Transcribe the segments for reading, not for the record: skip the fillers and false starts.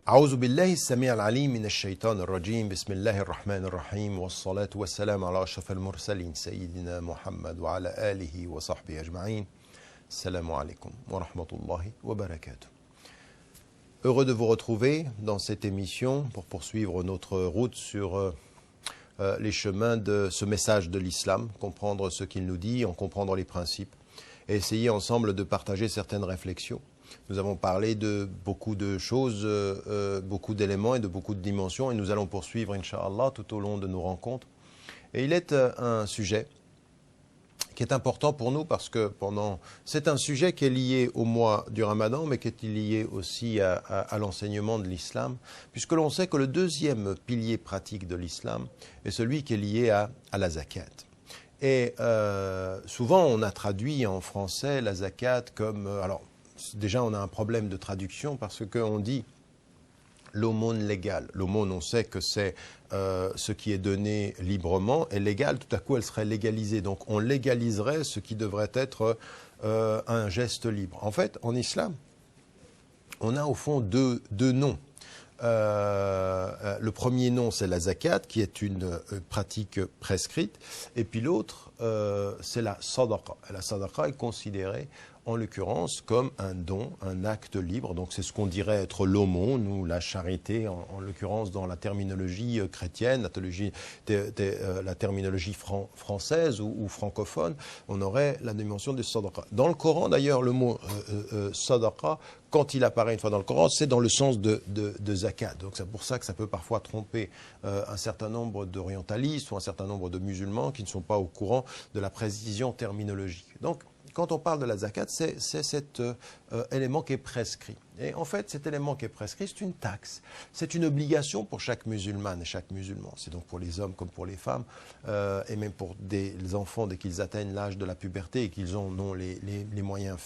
أعوذ بالله السميع العليم من الشيطان الرجيم بسم الله الرحمن الرحيم والصلاة والسلام على أشرف المرسلين سيدنا محمد وعلى آله وصحبه أجمعين. Assalamu alaikum wa rahmatullahi wa barakatuh. Heureux de vous retrouver dans cette émission pour poursuivre notre route sur les chemins de ce message de l'islam, comprendre ce qu'il nous dit, en comprendre les principes et essayer ensemble de partager certaines réflexions. Nous avons parlé de beaucoup de choses, beaucoup d'éléments et de beaucoup de dimensions et nous allons poursuivre, Inch'Allah, tout au long de nos rencontres. Et il est un sujet qui est important pour nous parce que c'est un sujet qui est lié au mois du Ramadan, mais qui est lié aussi à l'enseignement de l'islam, puisque l'on sait que le deuxième pilier pratique de l'islam est celui qui est lié à la zakat. Et souvent, on a traduit en français la zakat comme... alors, déjà, on a un problème de traduction parce qu'on dit l'aumône légale. L'aumône, on sait que c'est ce qui est donné librement, et légal, tout à coup, elle serait légalisée. Donc, on légaliserait ce qui devrait être un geste libre. En fait, en islam, on a au fond deux noms. Le premier nom, c'est la zakat, qui est une pratique prescrite, et puis l'autre, c'est la sadaqa. La sadaqa est considérée en l'occurrence comme un don, un acte libre. Donc c'est ce qu'on dirait être l'aumône ou la charité, en l'occurrence dans la terminologie chrétienne, la terminologie française ou francophone, on aurait la dimension de sadaqa. Dans le Coran d'ailleurs, le mot sadaqa, quand il apparaît une fois dans le Coran, c'est dans le sens de zakat. Donc c'est pour ça que ça peut parfois tromper un certain nombre d'orientalistes ou un certain nombre de musulmans qui ne sont pas au courant de la précision terminologique. Donc quand on parle de la zakat, c'est cet élément qui est prescrit. Et en fait, cet élément qui est prescrit, c'est une taxe. C'est une obligation pour chaque musulmane et chaque musulman. C'est donc pour les hommes comme pour les femmes, et même pour des enfants dès qu'ils atteignent l'âge de la puberté et qu'ils en ont les moyens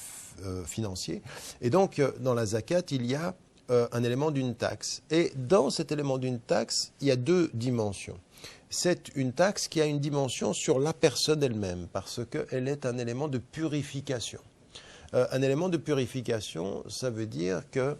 financiers. Et donc, dans la zakat, il y a un élément d'une taxe. Et dans cet élément d'une taxe, il y a deux dimensions. C'est une taxe qui a une dimension sur la personne elle-même, parce qu'elle est un élément de purification. Un élément de purification, ça veut dire que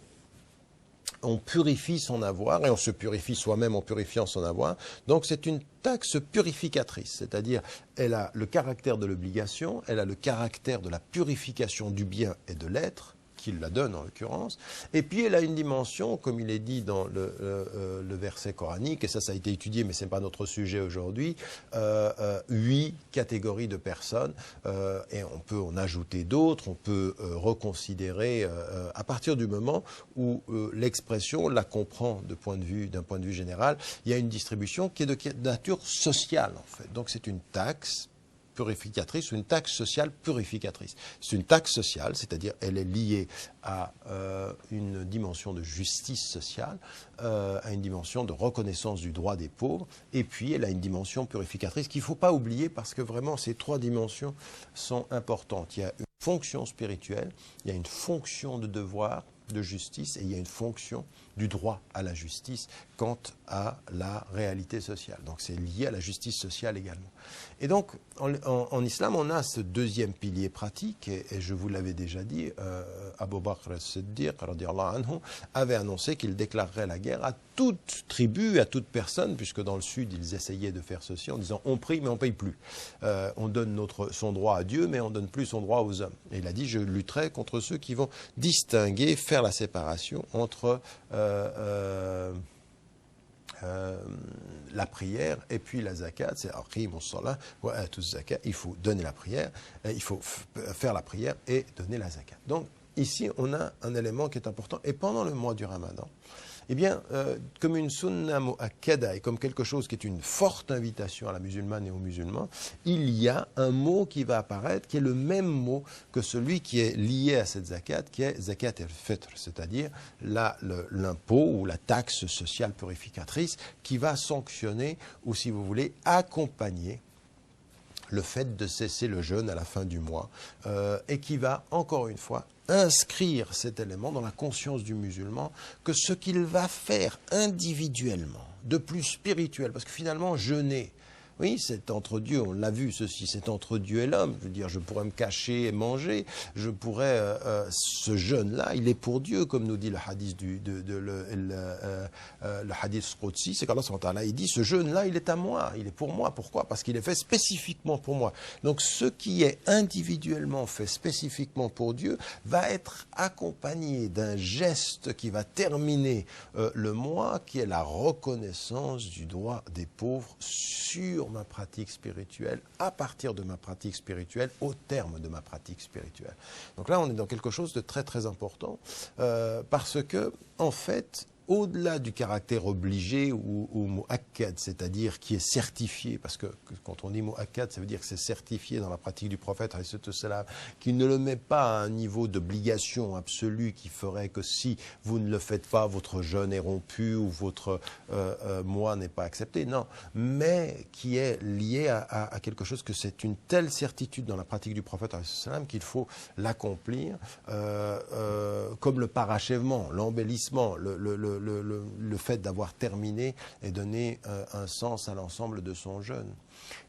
on purifie son avoir, et on se purifie soi-même en purifiant son avoir. Donc c'est une taxe purificatrice, c'est-à-dire elle a le caractère de l'obligation, elle a le caractère de la purification du bien et de l'être, qu'il la donne en l'occurrence, et puis elle a une dimension, comme il est dit dans le verset coranique, et ça a été étudié, mais ce n'est pas notre sujet aujourd'hui, 8 catégories de personnes, et on peut en ajouter d'autres, on peut reconsidérer à partir du moment où l'expression la comprend d'un point de vue général. Il y a une distribution qui est de nature sociale en fait, donc c'est une taxe purificatrice ou une taxe sociale purificatrice. C'est une taxe sociale, c'est-à-dire elle est liée à une dimension de justice sociale, à une dimension de reconnaissance du droit des pauvres, et puis elle a une dimension purificatrice qu'il ne faut pas oublier parce que vraiment ces trois dimensions sont importantes. Il y a une fonction spirituelle, il y a une fonction de devoir, de justice, et il y a une fonction du droit à la justice quant à la réalité sociale. Donc c'est lié à la justice sociale également. Et donc en islam, on a ce deuxième pilier pratique, et je vous l'avais déjà dit, Abu Bakr as-Siddiq radiallahu anhu avait annoncé qu'il déclarerait la guerre à toute tribu, à toute personne, puisque dans le sud, ils essayaient de faire ceci en disant on prie mais on ne paye plus. On donne son droit à Dieu, mais on ne donne plus son droit aux hommes. Et il a dit je lutterai contre ceux qui vont distinguer, faire la séparation entre la prière et puis la zakat, c'est il faut donner la prière, il faut faire la prière et donner la zakat. Donc ici on a un élément qui est important, et pendant le mois du Ramadan, eh bien, comme une sunna mu'akkada et comme quelque chose qui est une forte invitation à la musulmane et aux musulmans, il y a un mot qui va apparaître, qui est le même mot que celui qui est lié à cette zakat, qui est zakat al-fitr, c'est-à-dire l'impôt ou la taxe sociale purificatrice qui va sanctionner, ou si vous voulez, accompagner le fait de cesser le jeûne à la fin du mois, et qui va, encore une fois, inscrire cet élément dans la conscience du musulman, que ce qu'il va faire individuellement, de plus spirituel, parce que finalement, jeûner, Oui, c'est entre Dieu, on l'a vu ceci, c'est entre Dieu et l'homme. Je veux dire, je pourrais me cacher et manger, je pourrais, ce jeûne-là, il est pour Dieu, comme nous dit le hadith le hadith Qudsi, c'est qu'Allah subhanahu wa ta'ala, il dit, ce jeûne-là, il est à moi, il est pour moi. Pourquoi? Parce qu'il est fait spécifiquement pour moi. Donc, ce qui est individuellement fait spécifiquement pour Dieu va être accompagné d'un geste qui va terminer le mois, qui est la reconnaissance du droit des pauvres sur ma pratique spirituelle, à partir de ma pratique spirituelle, au terme de ma pratique spirituelle. Donc là, on est dans quelque chose de très très important, parce que, en fait, au-delà du caractère obligé ou mu'akkad, c'est-à-dire qui est certifié, parce que quand on dit mu'akkad, ça veut dire que c'est certifié dans la pratique du prophète, qui ne le met pas à un niveau d'obligation absolue qui ferait que si vous ne le faites pas, votre jeûne est rompu ou votre mois n'est pas accepté. Non, mais qui est lié à quelque chose que c'est une telle certitude dans la pratique du prophète qu'il faut l'accomplir comme le parachèvement, l'embellissement, le fait d'avoir terminé et donné un sens à l'ensemble de son jeûne.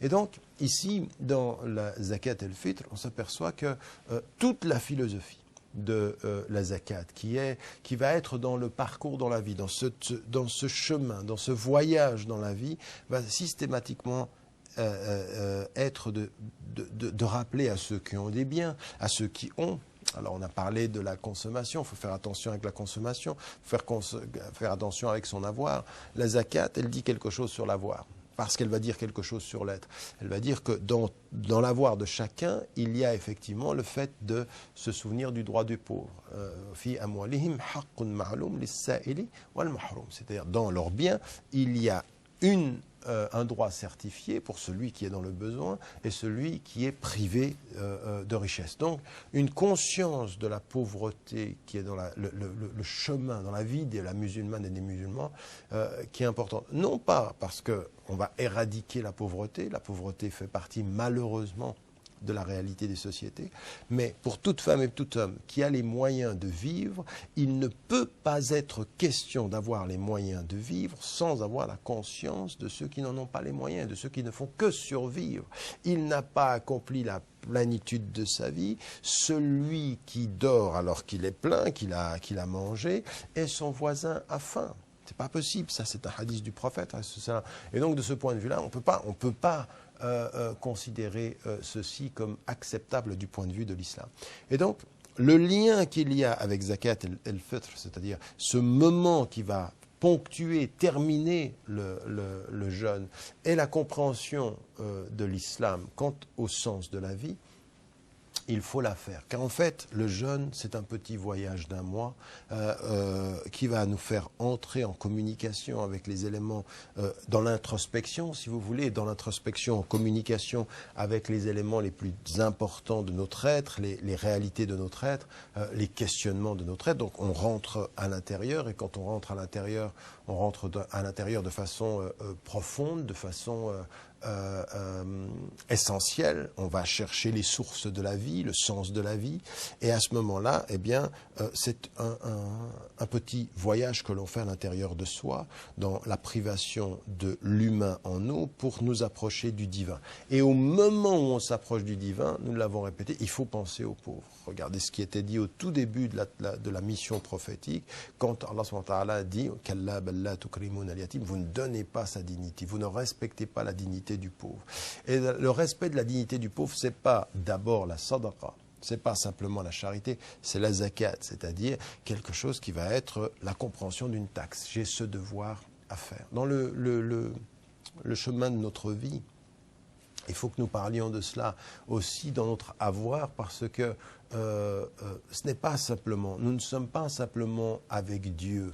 Et donc, ici, dans la zakat et le fitr, on s'aperçoit que toute la philosophie de la zakat, qui va être dans le parcours dans la vie, dans ce chemin, dans ce voyage dans la vie, va systématiquement être de rappeler à ceux qui ont des biens, à ceux qui ont. Alors on a parlé de la consommation, il faut faire attention avec la consommation, il faut faire attention avec son avoir. La zakat, elle dit quelque chose sur l'avoir, parce qu'elle va dire quelque chose sur l'être. Elle va dire que dans l'avoir de chacun, il y a effectivement le fait de se souvenir du droit du pauvre. Fi amwalihim haqqun ma'lum lis-sa'ili wal mahrum. C'est-à-dire dans leurs biens, il y a un droit certifié pour celui qui est dans le besoin et celui qui est privé de richesse. Donc, une conscience de la pauvreté qui est dans le chemin, dans la vie de la musulmane et des musulmans, qui est importante. Non pas parce qu'on va éradiquer la pauvreté fait partie malheureusement de la réalité des sociétés, mais pour toute femme et tout homme qui a les moyens de vivre, il ne peut pas être question d'avoir les moyens de vivre sans avoir la conscience de ceux qui n'en ont pas les moyens, de ceux qui ne font que survivre. Il n'a pas accompli la plénitude de sa vie. Celui qui dort alors qu'il est plein, qu'il a mangé, et son voisin a faim. C'est pas possible, ça c'est un hadith du prophète. Et donc de ce point de vue-là, on peut pas considérer ceci comme acceptable du point de vue de l'islam. Et donc, le lien qu'il y a avec zakat et le fitr, c'est-à-dire ce moment qui va ponctuer, terminer le jeûne, et la compréhension de l'islam quant au sens de la vie, il faut la faire. Car en fait, le jeûne, c'est un petit voyage d'un mois qui va nous faire entrer en communication avec les éléments dans l'introspection, si vous voulez, dans l'introspection, en communication avec les éléments les plus importants de notre être, les réalités de notre être, les questionnements de notre être. Donc on rentre à l'intérieur, et quand on rentre à l'intérieur, on rentre à l'intérieur de façon profonde, de façon essentiel. On va chercher les sources de la vie, le sens de la vie, et à ce moment-là, eh bien, c'est un petit voyage que l'on fait à l'intérieur de soi, dans la privation de l'humain en nous, pour nous approcher du divin. Et au moment où on s'approche du divin, nous l'avons répété, il faut penser aux pauvres. Regardez ce qui était dit au tout début de la mission prophétique, quand Allah subhanahu wa ta'ala dit « Kalla bal la tukrimun al-yatim » vous ne donnez pas sa dignité, vous ne respectez pas la dignité du pauvre. Et le respect de la dignité du pauvre, c'est pas d'abord la sadaqa, c'est pas simplement la charité, c'est la zakat, c'est-à-dire quelque chose qui va être la compréhension d'une taxe. J'ai ce devoir à faire. Dans le chemin de notre vie, il faut que nous parlions de cela aussi dans notre avoir, parce que ce n'est pas simplement, nous ne sommes pas simplement avec Dieu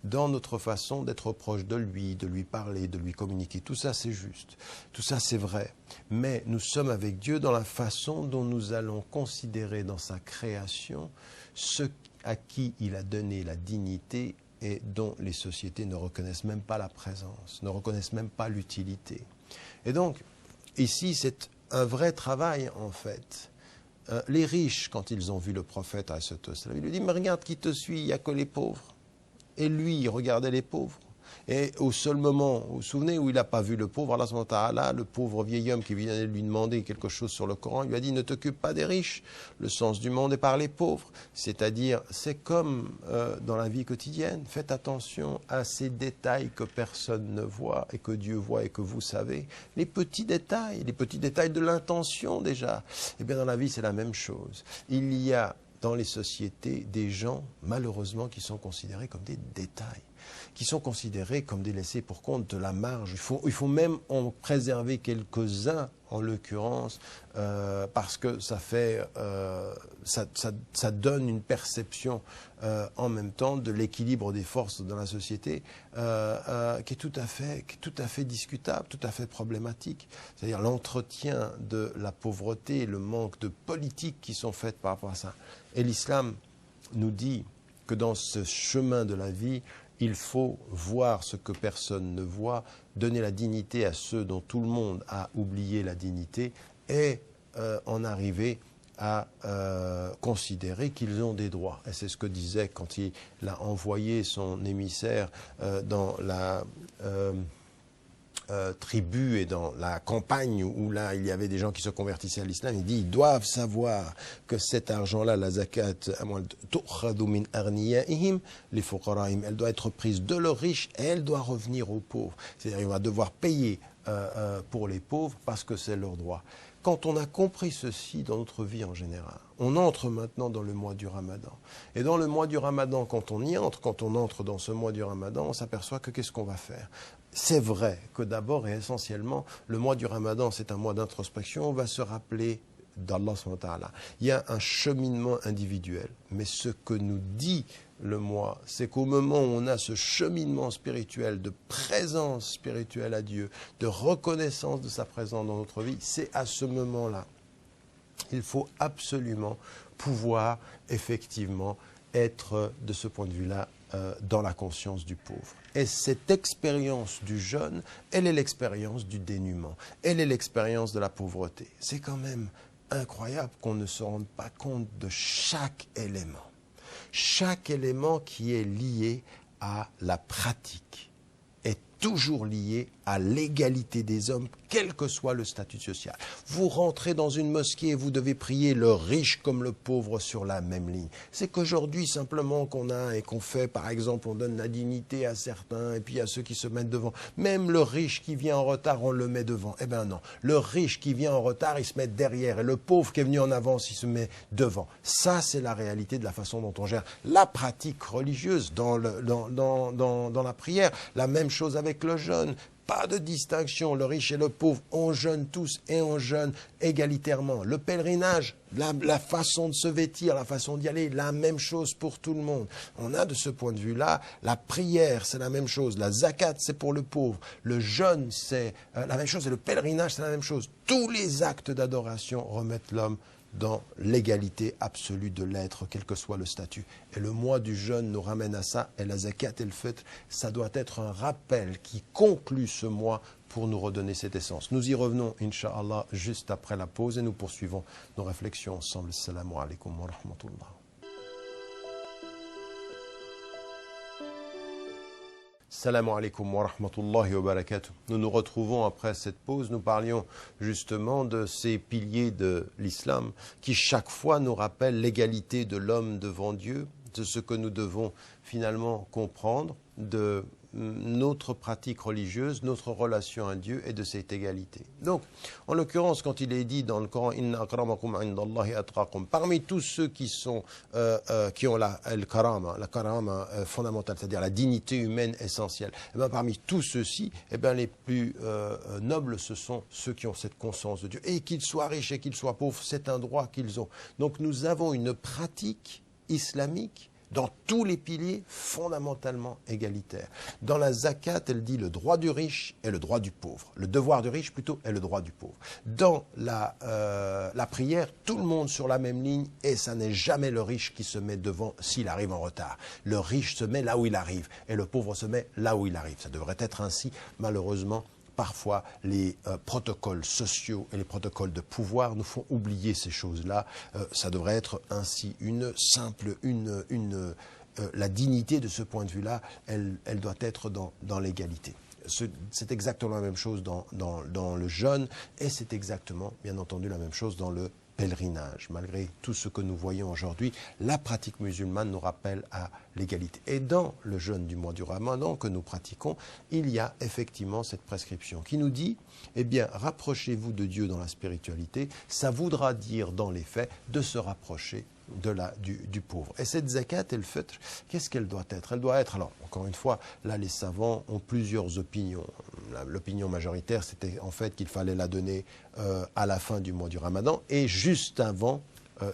dans notre façon d'être proche de lui parler, de lui communiquer. Tout ça, c'est juste. Tout ça, c'est vrai. Mais nous sommes avec Dieu dans la façon dont nous allons considérer dans sa création ceux à qui il a donné la dignité et dont les sociétés ne reconnaissent même pas la présence, ne reconnaissent même pas l'utilité. Et donc, ici, c'est un vrai travail, en fait. Les riches, quand ils ont vu le prophète, ils lui disent « Mais regarde qui te suit, il n'y a que les pauvres. » Et lui, il regardait les pauvres. Et au seul moment, vous vous souvenez, où il n'a pas vu le pauvre, Allah subhanahu wa ta'ala, le pauvre vieil homme qui vient lui demander quelque chose sur le Coran, il lui a dit, ne t'occupe pas des riches, le sens du monde est par les pauvres. C'est-à-dire, c'est comme dans la vie quotidienne, faites attention à ces détails que personne ne voit et que Dieu voit et que vous savez. Les petits détails de l'intention déjà. Eh bien, dans la vie, c'est la même chose. Il y a dans les sociétés des gens, malheureusement, qui sont considérés comme des détails, qui sont considérés comme des laissés pour compte de la marge. Il faut même en préserver quelques-uns, en l'occurrence, parce que ça fait, ça donne une perception en même temps de l'équilibre des forces dans la société qui est tout à fait discutable, tout à fait problématique. C'est-à-dire l'entretien de la pauvreté, le manque de politiques qui sont faites par rapport à ça. Et l'islam nous dit que dans ce chemin de la vie, il faut voir ce que personne ne voit, donner la dignité à ceux dont tout le monde a oublié la dignité et en arriver à considérer qu'ils ont des droits. Et c'est ce que disait quand il a envoyé son émissaire dans la tribu et dans la campagne où là il y avait des gens qui se convertissaient à l'islam. Il dit, ils doivent savoir que cet argent-là, la zakat, elle doit être prise de leurs riches et elle doit revenir aux pauvres. C'est-à-dire qu'on va devoir payer pour les pauvres parce que c'est leur droit. Quand on a compris ceci dans notre vie en général, on entre maintenant dans le mois du Ramadan. Et dans le mois du Ramadan, quand on entre dans ce mois du Ramadan, on s'aperçoit que qu'est-ce qu'on va faire ? C'est vrai que d'abord et essentiellement, le mois du Ramadan, c'est un mois d'introspection. On va se rappeler d'Allah subhanahu wa ta'ala. Il y a un cheminement individuel. Mais ce que nous dit le mois, c'est qu'au moment où on a ce cheminement spirituel, de présence spirituelle à Dieu, de reconnaissance de sa présence dans notre vie, c'est à ce moment-là. Il faut absolument pouvoir effectivement être de ce point de vue-là dans la conscience du pauvre. Et cette expérience du jeûne, elle est l'expérience du dénuement, elle est l'expérience de la pauvreté. C'est quand même incroyable qu'on ne se rende pas compte de chaque élément qui est lié à la pratique est toujours lié à l'égalité des hommes, quel que soit le statut social. Vous rentrez dans une mosquée et vous devez prier le riche comme le pauvre sur la même ligne. C'est qu'aujourd'hui, simplement, qu'on a et qu'on fait, par exemple, on donne la dignité à certains et puis à ceux qui se mettent devant. Même le riche qui vient en retard, on le met devant. Eh bien non, le riche qui vient en retard, il se met derrière et le pauvre qui est venu en avance, il se met devant. Ça, c'est la réalité de la façon dont on gère la pratique religieuse dans la prière. La même chose avec le jeûne. Pas de distinction, le riche et le pauvre, on jeûne tous et on jeûne égalitairement. Le pèlerinage, la façon de se vêtir, la façon d'y aller, la même chose pour tout le monde. On a de ce point de vue-là, la prière, c'est la même chose. La zakat, c'est pour le pauvre. Le jeûne, c'est la même chose. Et le pèlerinage, c'est la même chose. Tous les actes d'adoration remettent l'homme dans l'égalité absolue de l'être, quel que soit le statut. Et le mois du jeûne nous ramène à ça, et la zakat et le fitr, ça doit être un rappel qui conclut ce mois pour nous redonner cette essence. Nous y revenons, Inch'Allah, juste après la pause, et nous poursuivons nos réflexions ensemble. Assalamu alaikum wa rahmatullah. Salam alaikum wa rahmatullahi wa barakatuh. Nous nous retrouvons après cette pause. Nous parlions justement de ces piliers de l'islam qui chaque fois nous rappellent l'égalité de l'homme devant Dieu, de ce que nous devons finalement comprendre de notre pratique religieuse, notre relation à Dieu et de cette égalité. Donc, en l'occurrence, quand il est dit dans le Coran, Inna akramakum indallahi atqakum, parmi tous ceux qui ont la karama fondamentale, c'est-à-dire la dignité humaine essentielle, et bien, parmi tous ceux-ci, et bien, les plus nobles, ce sont ceux qui ont cette conscience de Dieu. Et qu'ils soient riches et qu'ils soient pauvres, c'est un droit qu'ils ont. Donc, nous avons une pratique islamique dans tous les piliers fondamentalement égalitaires. Dans la zakat, elle dit le droit du riche et le droit du pauvre. Le devoir du riche plutôt et le droit du pauvre. Dans la prière, tout le monde sur la même ligne et ça n'est jamais le riche qui se met devant s'il arrive en retard. Le riche se met là où il arrive et le pauvre se met là où il arrive. Ça devrait être ainsi, malheureusement. Parfois, les protocoles sociaux et les protocoles de pouvoir nous font oublier ces choses-là. Ça devrait être ainsi une simple, la dignité de ce point de vue-là, elle doit être dans l'égalité. C'est exactement la même chose dans le jeûne et c'est exactement, bien entendu, la même chose dans le pèlerinage. Malgré tout ce que nous voyons aujourd'hui, la pratique musulmane nous rappelle à l'égalité. Et dans le jeûne du mois du Ramadan que nous pratiquons, il y a effectivement cette prescription qui nous dit, eh bien, rapprochez-vous de Dieu dans la spiritualité. Ça voudra dire, dans les faits, de se rapprocher du pauvre. Et cette zakat, el-fitr, qu'est-ce qu'elle doit être? Elle doit être, alors, encore une fois, là, les savants ont plusieurs opinions. L'opinion majoritaire, c'était en fait qu'il fallait la donner à la fin du mois du Ramadan et juste avant,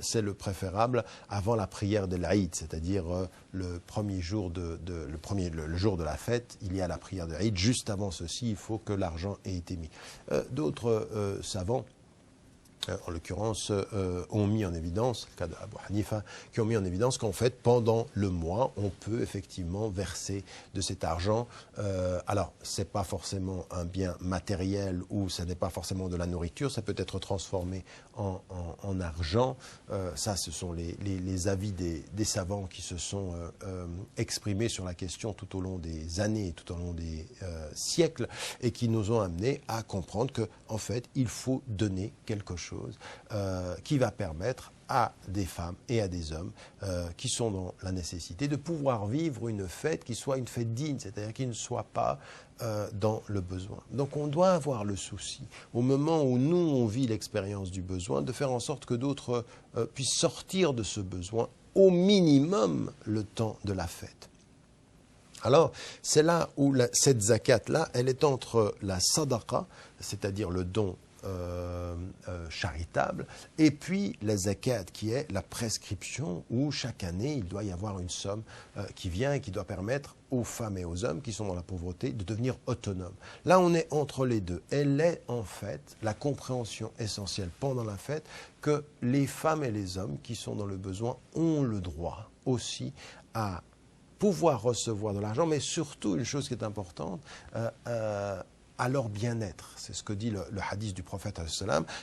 c'est le préférable, avant la prière de l'Aïd, c'est-à-dire le premier jour le jour de la fête, il y a la prière de l'Aïd. Juste avant ceci, il faut que l'argent ait été mis. D'autres savants, en l'occurrence, ont mis en évidence, le cas de Abu Hanifa, qui ont mis en évidence qu'en fait, pendant le mois, on peut effectivement verser de cet argent. Alors, ce n'est pas forcément un bien matériel ou ce n'est pas forcément de la nourriture, ça peut être transformé en argent. Ça, ce sont les avis des savants qui se sont exprimés sur la question tout au long des années, tout au long des siècles, et qui nous ont amenés à comprendre qu'en fait, il faut donner quelque chose qui va permettre à des femmes et à des hommes qui sont dans la nécessité de pouvoir vivre une fête qui soit une fête digne, c'est-à-dire qui ne soit pas dans le besoin. Donc on doit avoir le souci, au moment où nous on vit l'expérience du besoin, de faire en sorte que d'autres puissent sortir de ce besoin au minimum le temps de la fête. Alors, c'est là où cette zakat-là, elle est entre la sadaqa, c'est-à-dire le don charitable, et puis la zakat qui est la prescription où chaque année il doit y avoir une somme qui vient et qui doit permettre aux femmes et aux hommes qui sont dans la pauvreté de devenir autonomes. Là on est entre les deux. Elle est en fait la compréhension essentielle pendant la fête que les femmes et les hommes qui sont dans le besoin ont le droit aussi à pouvoir recevoir de l'argent, mais surtout une chose qui est importante, à leur bien-être. C'est ce que dit le hadith du prophète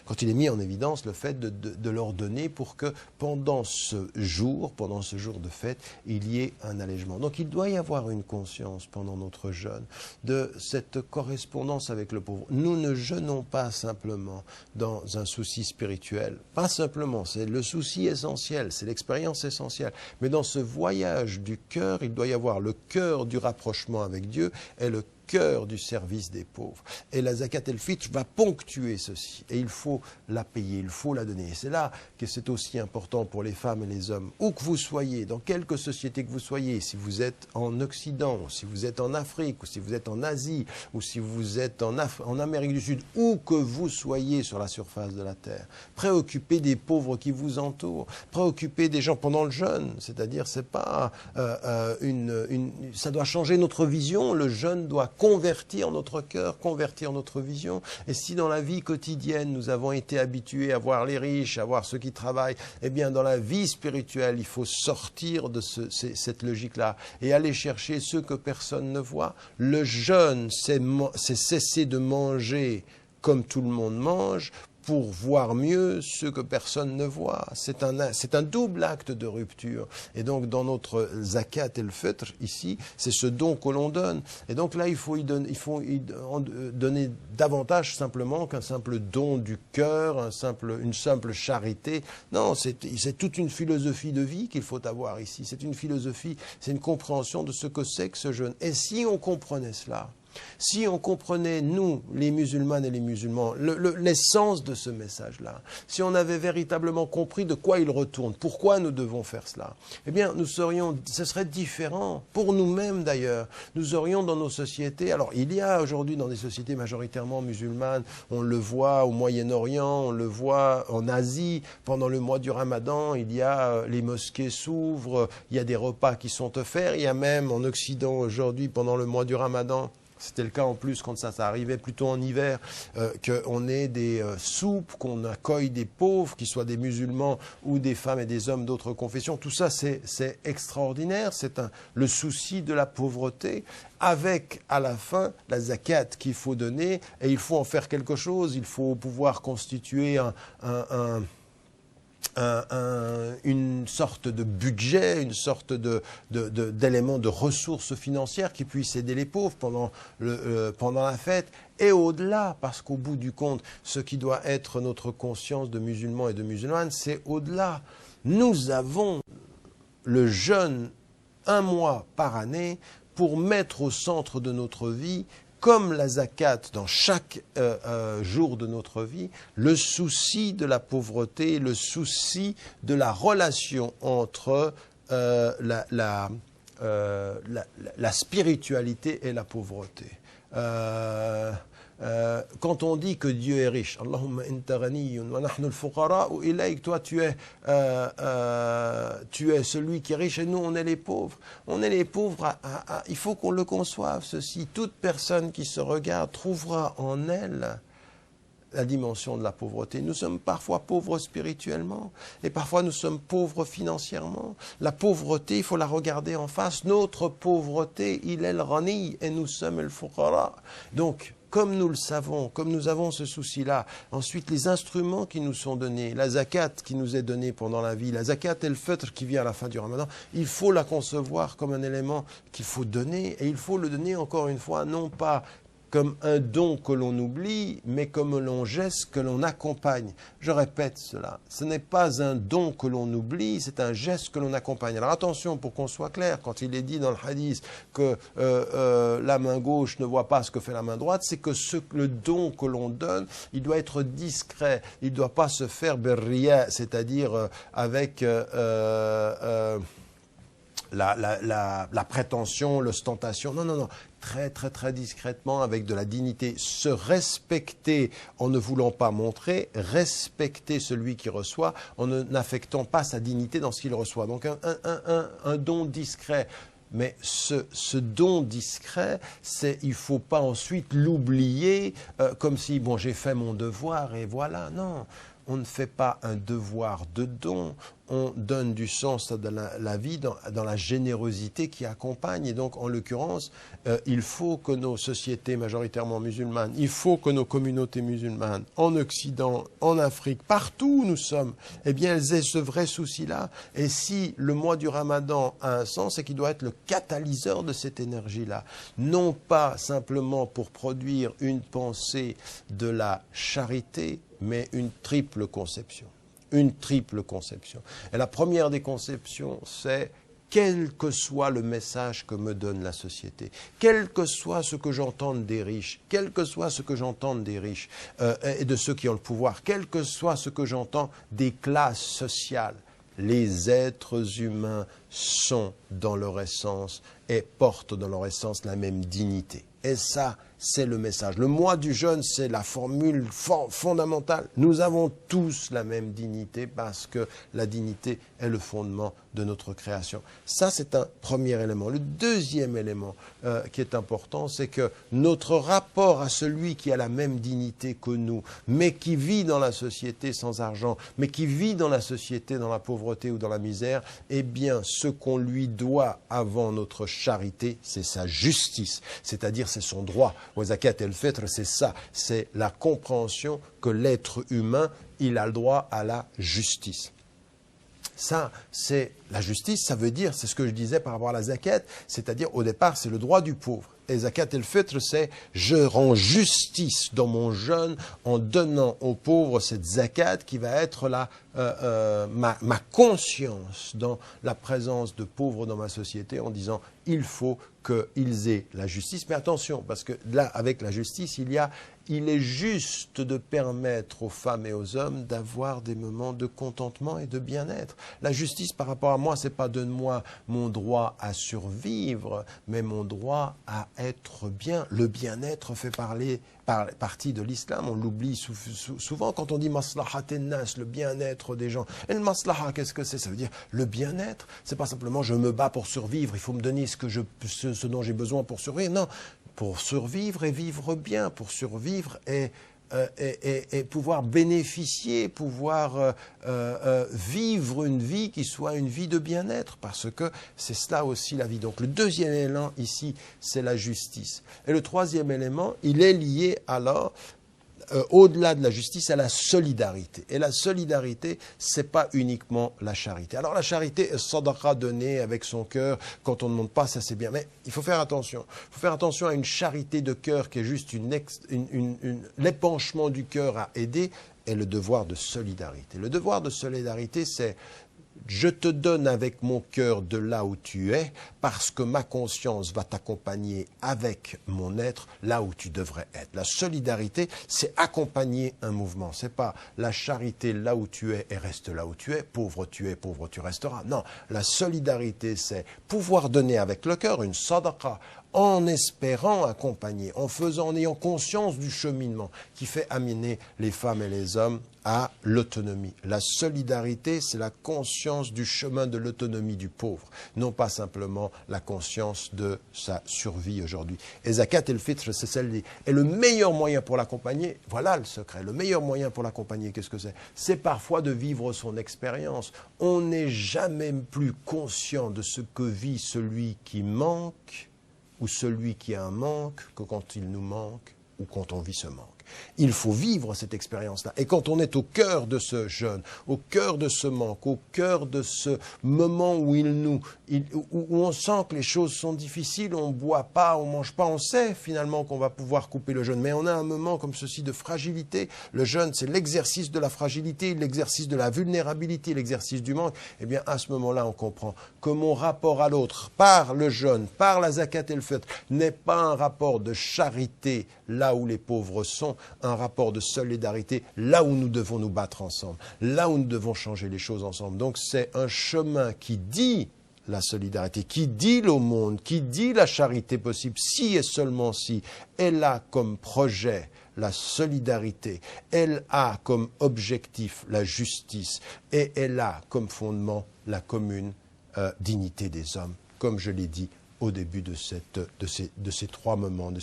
quand il est mis en évidence le fait de leur donner pour que pendant ce jour de fête, il y ait un allègement. Donc il doit y avoir une conscience pendant notre jeûne de cette correspondance avec le pauvre. Nous ne jeûnons pas simplement dans un souci spirituel, pas simplement, c'est le souci essentiel, c'est l'expérience essentielle. Mais dans ce voyage du cœur, il doit y avoir le cœur du rapprochement avec Dieu et le cœur du service des pauvres. Et la zakat el-fitr va ponctuer ceci. Et il faut la payer, il faut la donner. Et c'est là que c'est aussi important pour les femmes et les hommes, où que vous soyez, dans quelque société que vous soyez, si vous êtes en Occident, si vous êtes en Afrique, ou si vous êtes en Asie, ou si vous êtes en Amérique du Sud, où que vous soyez sur la surface de la terre, préoccupez des pauvres qui vous entourent, préoccupez des gens pendant le jeûne. C'est-à-dire, c'est pas ça doit changer notre vision. Le jeûne doit convertir notre cœur, convertir notre vision. Et si dans la vie quotidienne, nous avons été habitués à voir les riches, à voir ceux qui travaillent, eh bien, dans la vie spirituelle, il faut sortir de cette logique-là et aller chercher ceux que personne ne voit. Le jeûne, c'est cesser de manger comme tout le monde mange, pour voir mieux ce que personne ne voit. C'est un double acte de rupture. Et donc, dans notre zakat et le fitr, ici, c'est ce don que l'on donne. Et donc là, il faut donner davantage simplement qu'un simple don du cœur, une simple charité. Non, c'est toute une philosophie de vie qu'il faut avoir ici. C'est une philosophie, c'est une compréhension de ce que c'est que ce jeûne. Et si on comprenait cela, si on comprenait, nous, les musulmanes et les musulmans, l'essence de ce message-là, si on avait véritablement compris de quoi il retourne, pourquoi nous devons faire cela, eh bien, ce serait différent, pour nous-mêmes d'ailleurs. Nous aurions dans nos sociétés, alors il y a aujourd'hui dans des sociétés majoritairement musulmanes, on le voit au Moyen-Orient, on le voit en Asie, pendant le mois du Ramadan, il y a les mosquées s'ouvrent, il y a des repas qui sont offerts, il y a même en Occident aujourd'hui, pendant le mois du Ramadan, c'était le cas en plus quand ça arrivait plutôt en hiver, qu'on ait des soupes, qu'on accueille des pauvres, qu'ils soient des musulmans ou des femmes et des hommes d'autres confessions. Tout ça, c'est extraordinaire. C'est le souci de la pauvreté avec, à la fin, la zakat qu'il faut donner. Et il faut en faire quelque chose. Il faut pouvoir constituer une sorte de budget, une sorte d'élément de ressources financières qui puisse aider les pauvres pendant la fête. Et au-delà, parce qu'au bout du compte, ce qui doit être notre conscience de musulmans et de musulmanes, c'est au-delà. Nous avons le jeûne 1 mois par année pour mettre au centre de notre vie, comme la zakat dans chaque jour de notre vie, le souci de la pauvreté, le souci de la relation entre la spiritualité et la pauvreté. Quand on dit que Dieu est riche, Allahumma anta ghaniyyun wa nahnu al-fuqara'u ilayk, toi tu es celui qui est riche et nous on est les pauvres. On est les pauvres, il faut qu'on le conçoive ceci. Toute personne qui se regarde trouvera en elle la dimension de la pauvreté. Nous sommes parfois pauvres spirituellement et parfois nous sommes pauvres financièrement. La pauvreté, il faut la regarder en face. Notre pauvreté, il est le ghani et nous sommes le fuqara. Donc, comme nous le savons, comme nous avons ce souci-là, ensuite les instruments qui nous sont donnés, la zakat qui nous est donnée pendant la vie, la zakat et le fitr qui vient à la fin du ramadan, il faut la concevoir comme un élément qu'il faut donner, et il faut le donner encore une fois, non pas comme un don que l'on oublie, mais comme un geste que l'on accompagne. Je répète cela, ce n'est pas un don que l'on oublie, c'est un geste que l'on accompagne. Alors attention, pour qu'on soit clair, quand il est dit dans le hadith que la main gauche ne voit pas ce que fait la main droite, c'est que le don que l'on donne, il doit être discret, il ne doit pas se faire berriya, c'est-à-dire avec la prétention, l'ostentation. Non, non, non. Très, très, très discrètement, avec de la dignité. Se respecter en ne voulant pas montrer, respecter celui qui reçoit en n'affectant pas sa dignité dans ce qu'il reçoit. Donc un don discret. Mais ce don discret, il ne faut pas ensuite l'oublier comme si, bon, j'ai fait mon devoir et voilà. Non, on ne fait pas un devoir de don. On donne du sens à la vie dans la générosité qui accompagne. Et donc, en l'occurrence, il faut que nos sociétés majoritairement musulmanes, il faut que nos communautés musulmanes, en Occident, en Afrique, partout où nous sommes, eh bien, elles aient ce vrai souci-là. Et si le mois du Ramadan a un sens, c'est qu'il doit être le catalyseur de cette énergie-là. Non pas simplement pour produire une pensée de la charité, mais une triple conception. Une triple conception. Et la première des conceptions, c'est quel que soit le message que me donne la société, quel que soit ce que j'entende des riches, quel que soit ce que j'entende des riches et de ceux qui ont le pouvoir, quel que soit ce que j'entends des classes sociales, les êtres humains sont dans leur essence et portent dans leur essence la même dignité. Et ça, c'est le message. Le mois du jeûne, c'est la formule fondamentale. Nous avons tous la même dignité parce que la dignité est le fondement de notre création. Ça, c'est un premier élément. Le deuxième élément qui est important, c'est que notre rapport à celui qui a la même dignité que nous, mais qui vit dans la société sans argent, mais qui vit dans la société dans la pauvreté ou dans la misère, eh bien, ce qu'on lui doit avant notre charité, c'est sa justice, c'est-à-dire c'est son droit. Wa zakat et le fitr, c'est ça, c'est la compréhension que l'être humain, il a le droit à la justice. Ça, c'est la justice, ça veut dire, c'est ce que je disais par rapport à la zakat, c'est-à-dire au départ, c'est le droit du pauvre. Et zakat et le fitr, c'est je rends justice dans mon jeûne en donnant aux pauvres cette zakat qui va être ma conscience dans la présence de pauvres dans ma société en disant il faut qu'ils aient la justice. Mais attention, parce que là, avec la justice, il est juste de permettre aux femmes et aux hommes d'avoir des moments de contentement et de bien-être. La justice par rapport à moi, c'est pas donne-moi mon droit à survivre, mais mon droit à être bien. Le bien-être fait partie de l'islam. On l'oublie souvent quand on dit maslahat en-nas, le bien-être des gens. Et le maslaha, qu'est-ce que c'est? Ça veut dire le bien-être. C'est pas simplement je me bats pour survivre, il faut me donner ce dont j'ai besoin pour survivre. Non, pour survivre et vivre bien, pour survivre et pouvoir bénéficier, pouvoir vivre une vie qui soit une vie de bien-être, parce que c'est cela aussi la vie. Donc le deuxième élément ici, c'est la justice. Et le troisième élément, il est lié alors au-delà de la justice, à la solidarité. Et la solidarité, c'est pas uniquement la charité. Alors la charité, sadaqa donnée avec son cœur, quand on ne demande pas, ça c'est bien. Mais il faut faire attention. Il faut faire attention à une charité de cœur qui est juste l'épanchement du cœur à aider, et le devoir de solidarité. Le devoir de solidarité, c'est je te donne avec mon cœur de là où tu es, parce que ma conscience va t'accompagner avec mon être là où tu devrais être. La solidarité, c'est accompagner un mouvement. C'est pas la charité là où tu es et reste là où tu es, pauvre tu resteras. Non, la solidarité, c'est pouvoir donner avec le cœur une sadaqa, en espérant accompagner, en ayant conscience du cheminement qui fait amener les femmes et les hommes à l'autonomie. La solidarité, c'est la conscience du chemin de l'autonomie du pauvre, non pas simplement la conscience de sa survie aujourd'hui. Et Zakat el-Fitr, c'est celle-là. Et le meilleur moyen pour l'accompagner, voilà le secret, le meilleur moyen pour l'accompagner, qu'est-ce que c'est? C'est parfois de vivre son expérience. On n'est jamais plus conscient de ce que vit celui qui manque ou celui qui a un manque que quand il nous manque ou quand on vit ce manque. Il faut vivre cette expérience-là. Et quand on est au cœur de ce jeûne, au cœur de ce manque, au cœur de ce moment où où on sent que les choses sont difficiles, on ne boit pas, on ne mange pas, on sait finalement qu'on va pouvoir couper le jeûne. Mais on a un moment comme ceci de fragilité. Le jeûne, c'est l'exercice de la fragilité, l'exercice de la vulnérabilité, l'exercice du manque. Eh bien, à ce moment-là, on comprend que mon rapport à l'autre, par le jeûne, par la zakat et le fitr, n'est pas un rapport de charité là où les pauvres sont, un rapport de solidarité là où nous devons nous battre ensemble, là où nous devons changer les choses ensemble. Donc c'est un chemin qui dit la solidarité, qui dit l'aumône, qui dit la charité possible, si et seulement si elle a comme projet la solidarité, elle a comme objectif la justice et elle a comme fondement la commune dignité des hommes, comme je l'ai dit au début de ces trois moments, de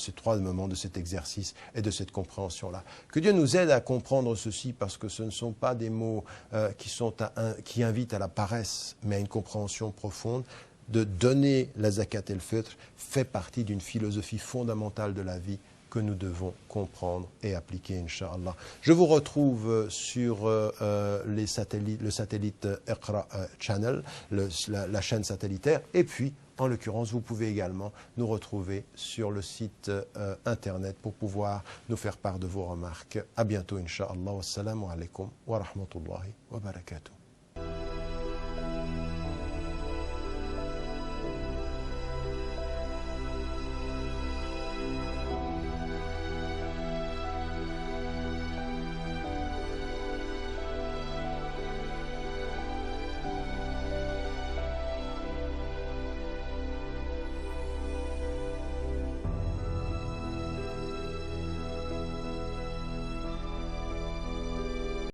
cet exercice et de cette compréhension-là. Que Dieu nous aide à comprendre ceci, parce que ce ne sont pas des mots qui invitent à la paresse, mais à une compréhension profonde. De donner la zakat et le fitr fait partie d'une philosophie fondamentale de la vie que nous devons comprendre et appliquer, Inch'Allah. Je vous retrouve sur le satellite Iqra Channel, la chaîne satellitaire, et puis en l'occurrence, vous pouvez également nous retrouver sur le site internet pour pouvoir nous faire part de vos remarques. À bientôt, Inch'Allah. Wassalamu alaikum wa rahmatullahi wa barakatuh.